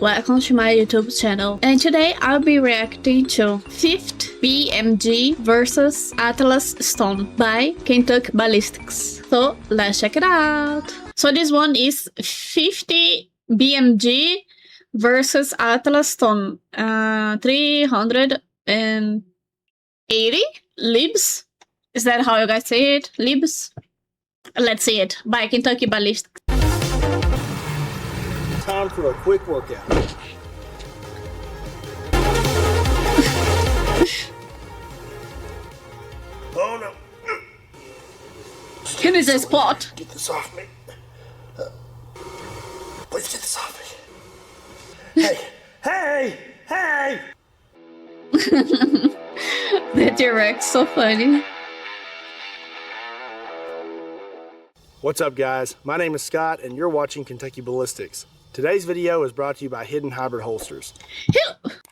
welcome to my YouTube channel, and today I'll be reacting to 5th BMG versus Atlas Stone by Kentucky Ballistics. So let's check it out. So this one is 50 BMG versus Atlas Stone, 380 libs. Is that how you guys say it? Libs? Let's see it, by Kentucky Ballistics. Time for a quick workout. Oh no. Here is a spot. Get this off me. Please get this off me. Hey! The direct, so funny. What's up, guys? My name is Scott and you're watching Kentucky Ballistics. Today's video is brought to you by Hidden Hybrid Holsters.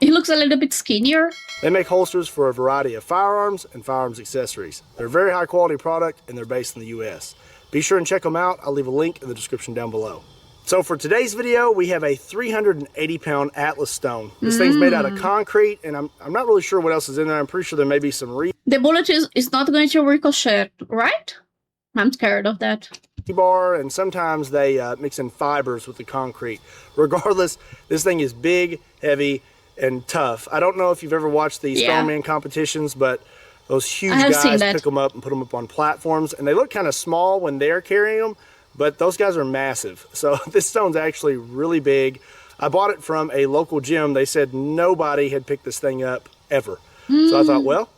He looks a little bit skinnier. They make holsters for a variety of firearms and firearms accessories. They're a very high quality product and they're based in the US. Be sure and check them out. I'll leave a link in the description down below. So for today's video, we have a 380-pound Atlas Stone. This thing's made out of concrete, and I'm not really sure what else is in there. I'm pretty sure there may be some The bullet is not going to ricochet, right? I'm scared of that. Rebar, and sometimes they mix in fibers with the concrete. Regardless, this thing is big, heavy, and tough. I don't know if you've ever watched the strongman competitions, but those huge guys pick them up and put them up on platforms, and they look kind of small when they're carrying them, but those guys are massive. So this stone's actually really big. I bought it from a local gym. They said nobody had picked this thing up ever. So I thought, well,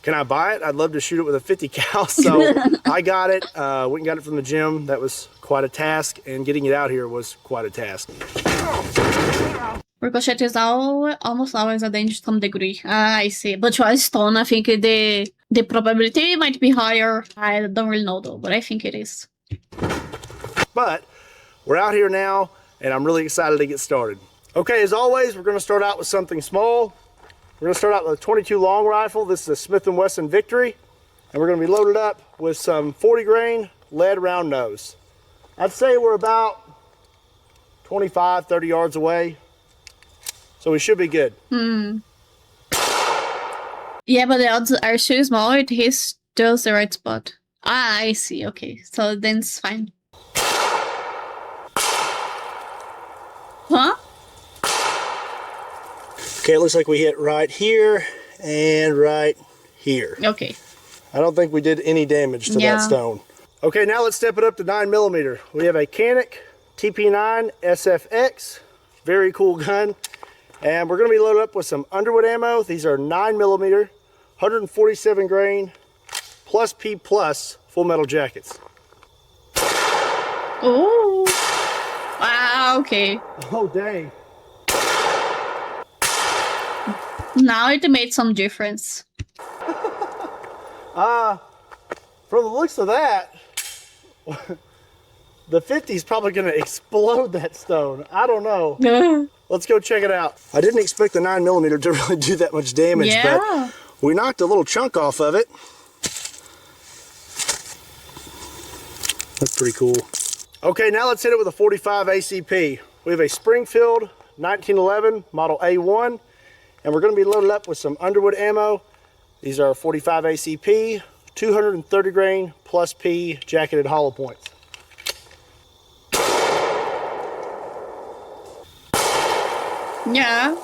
can I buy it? I'd love to shoot it with a 50 cal. So I got it, went and got it from the gym. That was quite a task, and getting it out here was quite a task. Ricochet is almost always a danger to some degree. I see. But for a stone, I think the probability might be higher. I don't really know though, but I think it is. But we're out here now, and I'm really excited to get started. Okay, as always, we're going to start out with something small. We're going to start out with a 22 long rifle. This is a Smith & Wesson Victory, and we're going to be loaded up with some 40 grain lead round nose. I'd say we're about 25, 30 yards away, so we should be good. Yeah, but the odds are so small. It hits just the right spot. Ah, I see. Okay, so then it's fine. Huh? Okay, it looks like we hit right here and right here. Okay. I don't think we did any damage to that stone. Okay, now let's step it up to 9mm. We have a Canik TP9 SFX. Very cool gun. And we're going to be loaded up with some Underwood ammo. These are 9mm, 147 grain, plus P plus full metal jackets. Oh. Wow, okay. Oh, dang. Now it made some difference. From the looks of that, the 50 is probably going to explode that stone. I don't know. Let's go check it out. I didn't expect the 9mm to really do that much damage, but we knocked a little chunk off of it. That's pretty cool. Okay, now let's hit it with a 45 ACP. We have a Springfield 1911 model A1, and we're going to be loaded up with some Underwood ammo. These are 45 ACP, 230 grain plus P jacketed hollow points. Yeah.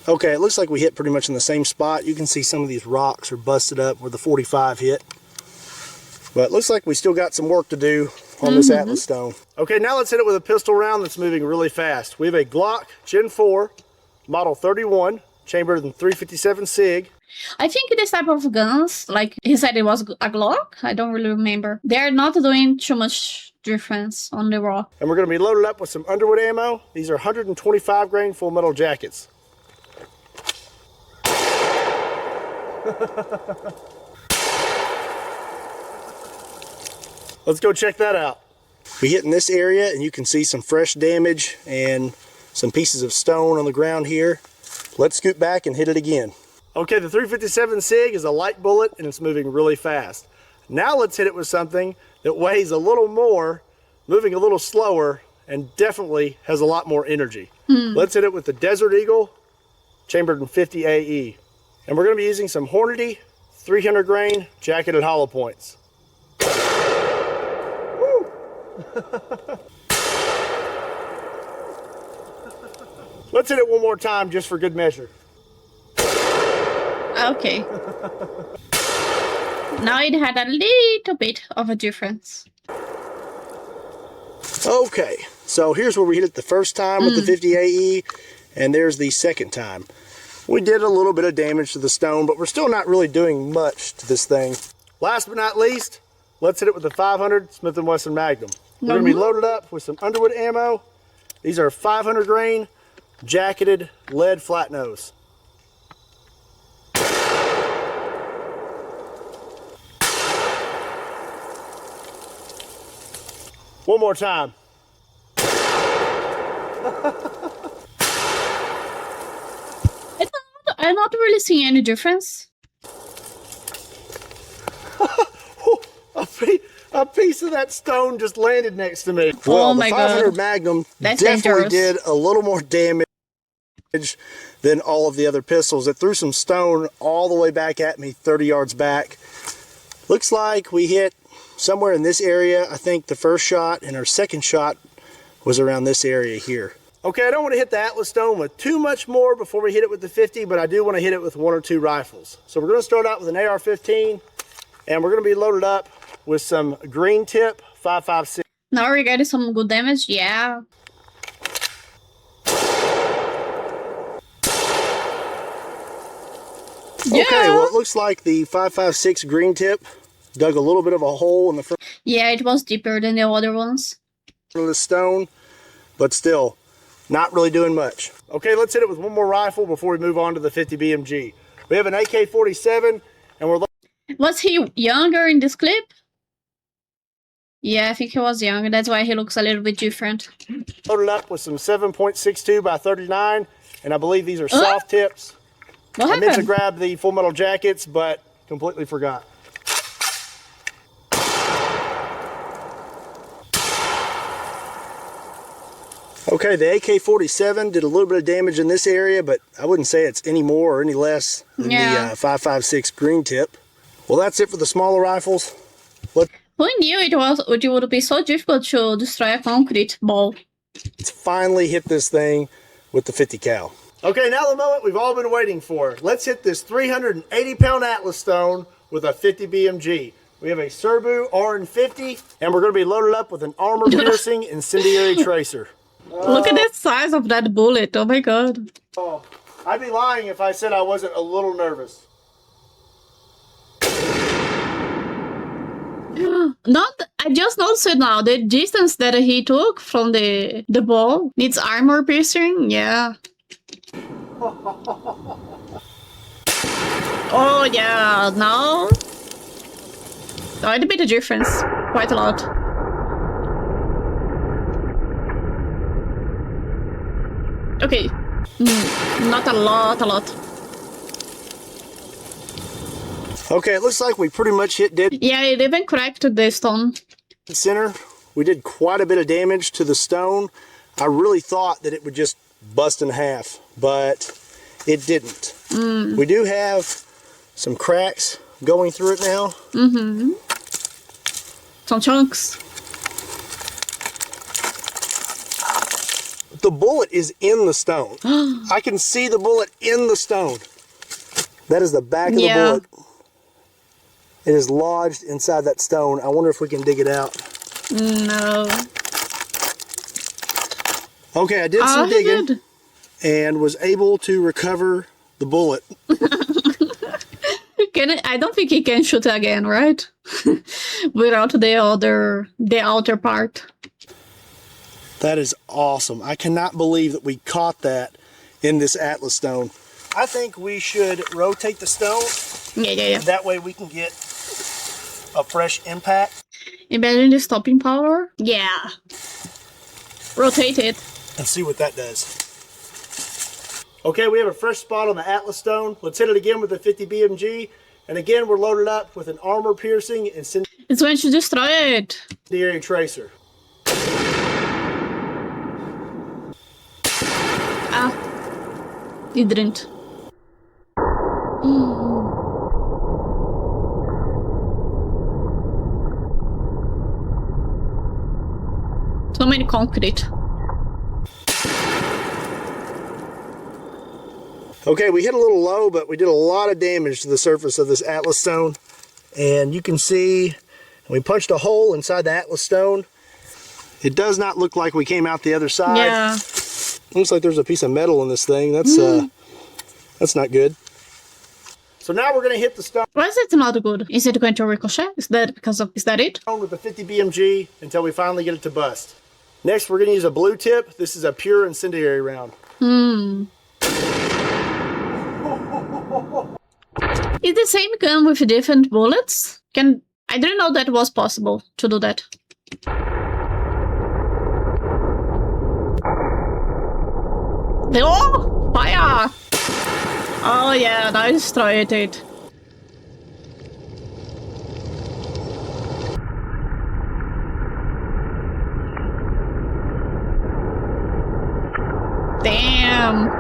Okay, it looks like we hit pretty much in the same spot. You can see some of these rocks are busted up where the 45 hit. But it looks like we still got some work to do on this Atlas Stone. Okay, now let's hit it with a pistol round that's moving really fast. We have a Glock Gen 4, model 31, chambered in 357 SIG. I think this type of guns, like he said it was a Glock, I don't really remember. They're not doing too much difference on the raw. And we're going to be loaded up with some Underwood ammo. These are 125 grain full metal jackets. Let's go check that out. We hit in this area and you can see some fresh damage and some pieces of stone on the ground here. Let's scoot back and hit it again. Okay, the 357 SIG is a light bullet and it's moving really fast. Now let's hit it with something that weighs a little more, moving a little slower, and definitely has a lot more energy. Let's hit it with the Desert Eagle, chambered in 50 AE. And we're going to be using some Hornady 300 grain jacketed hollow points. Woo! Let's hit it one more time just for good measure. Okay. Now it had a little bit of a difference. Okay, so here's where we hit it the first time with the 50 AE, and there's the second time. We did a little bit of damage to the stone, but we're still not really doing much to this thing. Last but not least, let's hit it with the 500 Smith & Wesson Magnum. We're going to be loaded up with some Underwood ammo. These are 500 grain jacketed lead flat nose. One more time. I'm not really seeing any difference. A piece of that stone just landed next to me. Well, oh my the 500 God. Magnum That's definitely dangerous. did a little more damage than all of the other pistols. It threw some stone all the way back at me, 30 yards back. Looks like we hit somewhere in this area. I think the first shot and our second shot was around this area here. Okay, I don't want to hit the Atlas stone with too much more before we hit it with the 50, but I do want to hit it with 1 or 2 rifles. So we're going to start out with an AR-15, and we're going to be loaded up with some green tip 5.56. Now we're getting some good damage, yeah. Okay, well, it looks like the 5.56 green tip dug a little bit of a hole in the front Yeah, it was deeper than the other ones. of the stone, but still not really doing much. Okay, let's hit it with one more rifle before we move on to the 50 BMG. We have an AK-47, and we're Was he younger in this clip? Yeah, I think he was younger. That's why he looks a little bit different. loaded up with some 7.62 by 39, and I believe these are soft tips. What I meant to happened? grab the Full Metal Jackets, but completely forgot. Okay, the AK-47 did a little bit of damage in this area, but I wouldn't say it's any more or any less than the 5.56 green tip. Well, that's it for the smaller rifles. Who knew it would be so difficult to destroy a concrete ball? Let's finally hit this thing with the 50 cal. Okay, now the moment we've all been waiting for. Let's hit this 380-pound Atlas stone with a 50 BMG. We have a Serbu RN50, and we're going to be loaded up with an armor-piercing incendiary tracer. Look at the size of that bullet. Oh my God. Oh, I'd be lying if I said I wasn't a little nervous. I just noticed it now. The distance that he took from the ball needs armor piercing. Yeah. Oh yeah. Now. Oh, it made a difference. Quite a lot. Okay. Not a lot. Okay, it looks like we pretty much hit dead Yeah, it even cracked the stone. center. We did quite a bit of damage to the stone. I really thought that it would just bust in half, but it didn't. We do have some cracks going through it now. Some chunks. The bullet is in the stone. I can see the bullet in the stone. That is the back of the bullet. It is lodged inside that stone. I wonder if we can dig it out. No. Okay, I did some digging and was able to recover the bullet. I don't think he can shoot again, right? Without the outer part. That is awesome. I cannot believe that we caught that in this Atlas stone. I think we should rotate the stone. Yeah. That way we can get a fresh impact. Imagine the stopping power. Yeah. Rotate it. And see what that does. Okay, we have a fresh spot on the Atlas stone. Let's hit it again with the 50 BMG. And again, we're loaded up with an armor-piercing It's going to destroy it. incendiary tracer. It didn't. So many concrete. Okay, we hit a little low, but we did a lot of damage to the surface of this Atlas stone. And you can see we punched a hole inside the Atlas stone. It does not look like we came out the other side. Yeah. Looks like there's a piece of metal in this thing. That's not good. So now we're gonna hit the stone. Why is it not good? Is it going to ricochet? Is that it? With the 50 BMG until we finally get it to bust. Next, we're gonna use a blue tip. This is a pure incendiary round. Is the same gun with different bullets? I didn't know that was possible to do that. Oh, fire! Oh yeah, I destroyed it. Damn.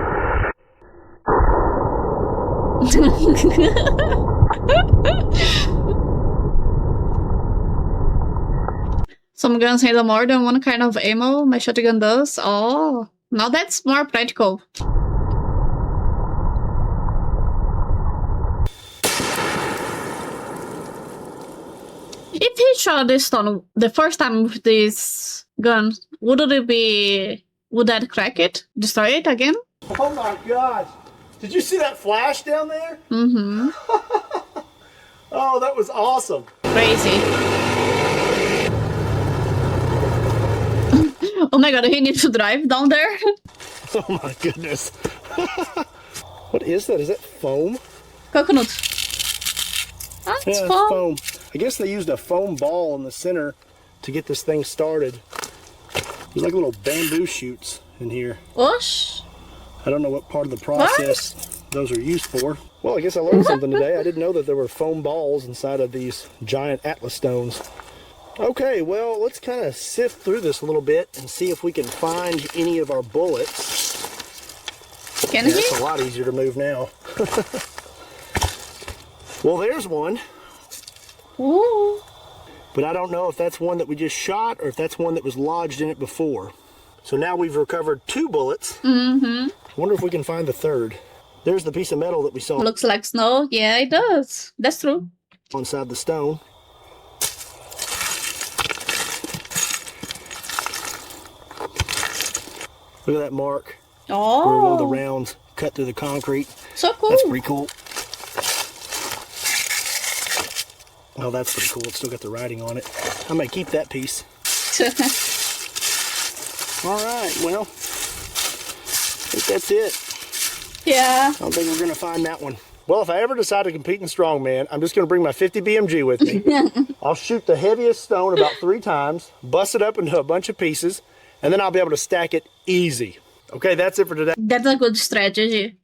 Some guns handle more than one kind of ammo. My shotgun does. Oh, now that's more practical. If he shot this stone the first time with this gun, would that crack it? Destroy it again? Oh my gosh. Did you see that flash down there? Mm-hmm. Oh, that was awesome. Crazy. Oh my god, he needs to drive down there. Oh my goodness. What is that? Is that foam? Coconut. Ah, it's Yeah, foam. it's foam. I guess they used a foam ball in the center to get this thing started. There's like little bamboo shoots in here. Whoosh. I don't know what part of the process those are used for. Well, I guess I learned something today. I didn't know that there were foam balls inside of these giant Atlas stones. Okay, well, let's kind of sift through this a little bit and see if we can find any of our bullets. Can he? It's a lot easier to move now. Well, there's one. Ooh. But I don't know if that's one that we just shot or if that's one that was lodged in it before. So now we've recovered 2 bullets. Mm-hmm. I wonder if we can find the third. There's the piece of metal that we saw Looks like snow. Yeah, it does. That's true. inside the stone. Look at that mark where one of the Oh, rounds cut through the concrete. so cool. That's pretty cool. Oh, that's pretty cool. It's still got the writing on it. I may keep that piece. All right, well, I think that's it. Yeah. I don't think we're gonna find that one. Well, if I ever decide to compete in strongman, I'm just gonna bring my 50 BMG with me. I'll shoot the heaviest stone about 3 times, bust it up into a bunch of pieces, and then I'll be able to stack it easy. Okay, that's it for today. That's a good strategy.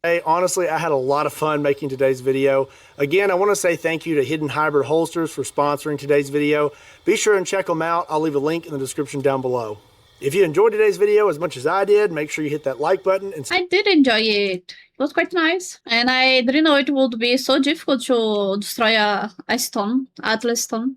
Hey, honestly, I had a lot of fun making today's video. Again, I want to say thank you to Hidden Hybrid Holsters for sponsoring today's video. Be sure and check them out. I'll leave a link in the description down below. If you enjoyed today's video as much as I did, make sure you hit that like button. And I did enjoy it. It was quite nice. And I didn't know it would be so difficult to destroy a stone, Atlas stone.